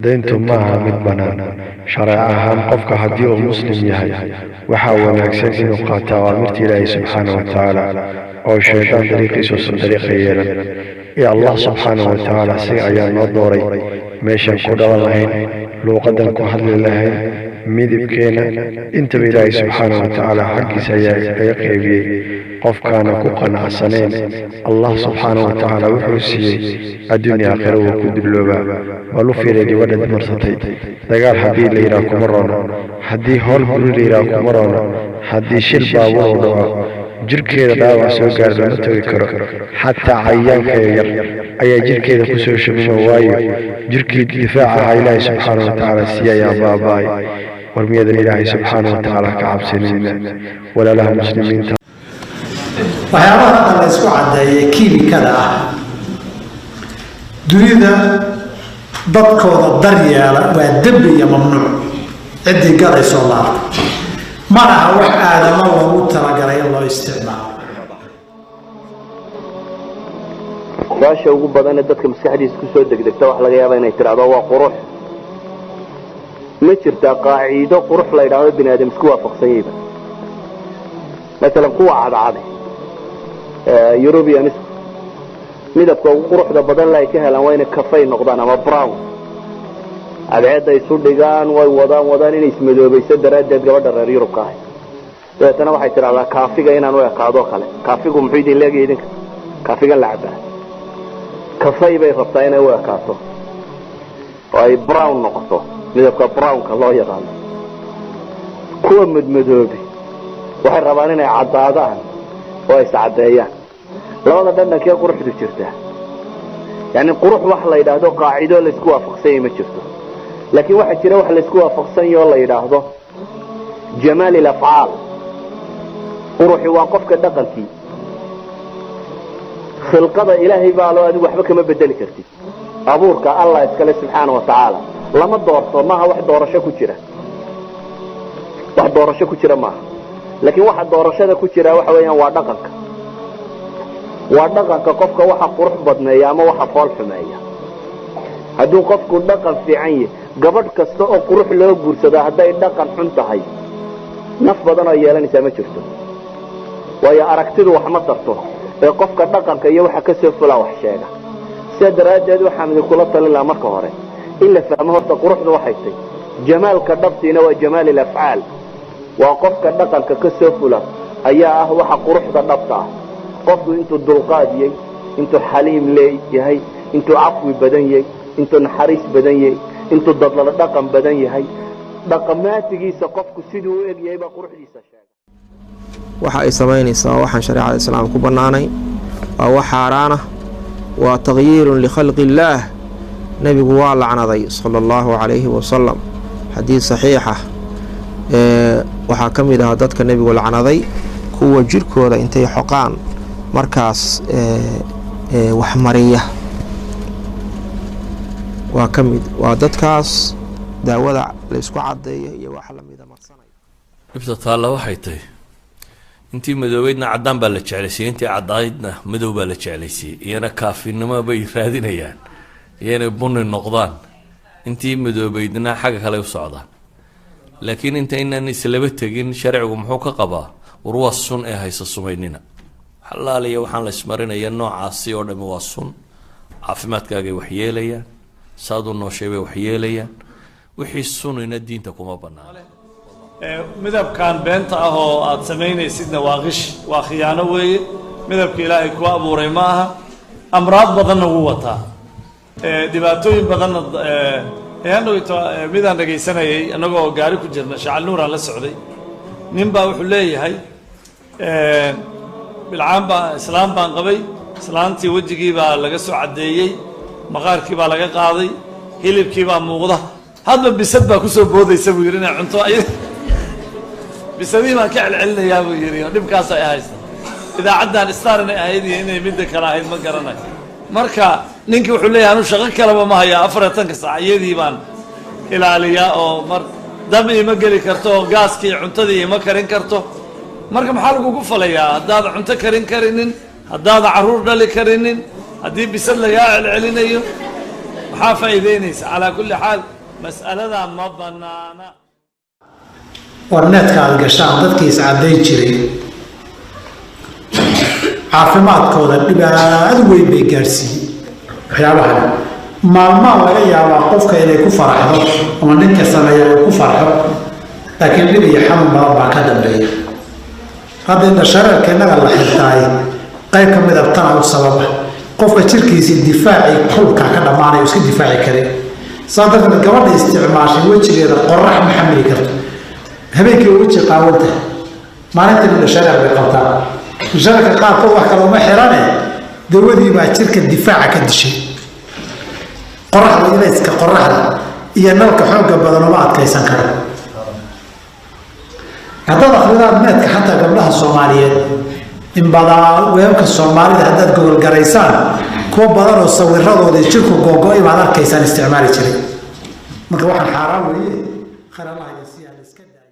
dayntu maaha mid bannaan sharci ahaan qofka haddii uu muslim yahay waxaa wanaagsan inuu qaato awaamirta ilaahay subxaanahu watacaala oo shaydaan dariiqiisuusan dariiqa yeelan iyo allah subxaanahu watacaala isaga ayaa noo dooray meeshaan ku dhalan lahayn luuqadan ku hadli lahayn midabkeena intaba ilaahay subxaanahu watacaala xaggiisa ayaa kaga qaybiyey qofkaana ku qanacsanayn allah subxaanahu watacaala wuxuu siiyey adduunya aakhira wuu ku dulloobaa walu fiiray gabadha dimarsatay dagaal haddii la yidhaah kuma roono haddii howl guri la yidhaah kuma roono haddii shil baabuur u dhaco jirkeeda dhaawac soo gaar lama tagi karo xataa cayayaanka yar ayaa jirkeeda kusoo shubima waayo jirkii difaaca ahaa ilaahay subxaanahu watacaala sii ayaa baaba'ay war miyadan ilaahay subxaanahu watacaala ka cabsanayna walaalaha muslimiinta waxyaabaha la isku caddeeyay kiimikada ah dunida dadkooda daryeela waa dembi iyo mamnuuc ciddii galaysoo laarta mana aha wax aadama loogu talagalay in loo isticmaalo baasha ugu badan ee dadka maskaxdiisa ku soo degdegta wax laga yaaba inay tiraahdo waa qurux ma jirtaa qaaciido qurux la yidhaahdo bini aadam isku waafaqsanyayba maalan kuwa cadcade Europeans midabka ugu quruxda badan la ay ka helaan waa inay kafay noqdaan ama brown adeeda isu dhigaan way wadaan inay ismadoobayso daraadeed gabadha reer Yurubka ah dadana waxay tiraahdaa kaafiga inaan u ekaado kale kaafigu muxuu idin leeyahay idinka kaafiga lacaba kafay bay rabtaa inay u ekaato oo ay brown noqoto midabka brownka loo yaqaan kuwa madmadoobi waxay rabaan inay cadaadaan oo ay sacadeeyaan labada dhannankee quruxdu jirta yani qurux wax la yidhaahdo qaacido la isku waafaqsan ma jirto laakiin waxa jira wax la isku waafaqsan yahay la yidhaahdo jamaal al-af'aal quruxi waa qofka dhaqankii khilqada ilaahay baa loo adigu waxba kama bedeli kartid abuurka allah iskale subxaanahu wa ta'ala lama doorto maaha wax doorasho ku jira maaha laakiin waxa doorashada ku jira waxa weeyaan waa dhaqanka qofka waxa qurux badneeya ama waxa fool xumeeya hadduu qofku dhaqan fiican yahay gabadh kasta oo qurux loo guursado hadday dhaqan xun tahay naf badan oo yeelanaysa ma jirto waayo aragtidu wax ma tarto ee qofka dhaqanka iyo waxa ka soo fulaa wax sheega sida daraadeed waxaan idin kula talin lahaa marka hore in la fahmo horta quruxdu waxay tahay jamaalka dhabtiina waa jamaal al-af'aal waa qofka dhaqanka ka soo fula ayaa ah waxa quruxda dhabta ah qofku intuu dulqaad yahay intuu xaliim leeyahay intuu cafwi badan yahay intuu naxariis badan yahay intuu dadla dhaqan badan yahay dhaqamaatigiisa qofku siduu u eg yahay ba quruxdiisa sheega waxa ay sameynaysaa waxaan shariicada islaamka ku banaanay waa wax xaraan ah waa tagyiir li khalqi illaah nabigu waa lacnaday sallallahu alayhi wa sallam xadiis saxiix ah waxaa ka mid ah dadka nabigu lacnaday kuwa jirkooda intay xoqaan markaas wax mariya waa ka mid waa dadkaas daawada la isku cadeeyo iyo wax la mid ah marsanay ibta taala waxay tahay intii madoobeydna cadaan baa la jeclaysiiyay intii cadaydna madow baa la jeclaysiiyay iyana kaafinimo bay raadinayaan iyana bunni noqdaan intii madoobeydna xagga kale u socdaan laakiin inta inaan islaba tagin sharcigu muxuu ka qabaa warwa sun ee haysa sumaynina xalaaliya waxaan la ismarinaya noocaasi oo dhan waa sun caafimaadkaaga wax yeelayaan saadu noosheebay wax yeelayaan wixii sunina diinta kuma banaana midabkan beenta ah oo aad sameynaysidna waa qish waa khiyaano weeye midabka ilaahay ku abuuray ma aha amraad badanna wuu wataa dhibaatooyin badanna midaan dhagaysanayay annagoo gaari ku jirna shacal nuuraan la socday nin baa wuxuu leeyahay islaam baan qabay islaantii wejigii baa laga soo caddeeyey maqaarkii baa laga qaaday hilibkii baa muuqda hadba bisad baa kusoo boodaysa buu yidhi inay cunto bisadii baan ka celcelinayaa buu yidhi oo dhibkaas ay haysta idaacaddan star inay ahayd iyo inay midda kale ahayd ma garanayo marka ninkii wuxuu leeyahay anu shaqo kaleba ma hayaa 40 saac iyadii baan ilaaliyaa oo mar dab ima geli karto oo gaaskii cuntadii ima karin karto marka maxaa lagugu falayaa haddaad cunto karin karinin haddaad caruur dhali karinin haddii bisad lagaa celcelinayo maxaa faa'iideynaysa calaa kulli xaal mas'aladaa ma banaana. warneedka aad gashaan dadkii is caddayn jiray caafimaadkooda dhibaado weyn bay gaarsiiyey waxyaabahan maalmaha laga yaabaa qofka inay ku faraxdo ama ninka sameeya uu ku farxo laakiin dhib iyo xanuun badan baa ka dambeeya. hadda inta shareerka innaga la xirtaay qayb ka mid a tana u sababa qofka jirkiisii difaacii kulka ka dhammaanaya iska difaaci karin. saa darteed gabadha isticmaashay wejigeeda qorax ma xamili karto habeenkii weji qaawanta maalintii inta shareer bay qabtaa shareerka qaarkood wax kale uma xirane dawadii baa jirka difaaca ka dishay. qoraxda ilayska qoraxda iyo nalka xoogga badan uma adkaysan karo. haddaad akhridaan needka xataa gabdhaha soomaaliyeed in badan weebka soomaalida haddaad gogolgaraysaan kuwa badan oo sawiradooda jirku googo-ay baad arkaysaan isticmaali jiray. marka waxaan xaaraan weeye khayr allah iga siiyaa la iska daa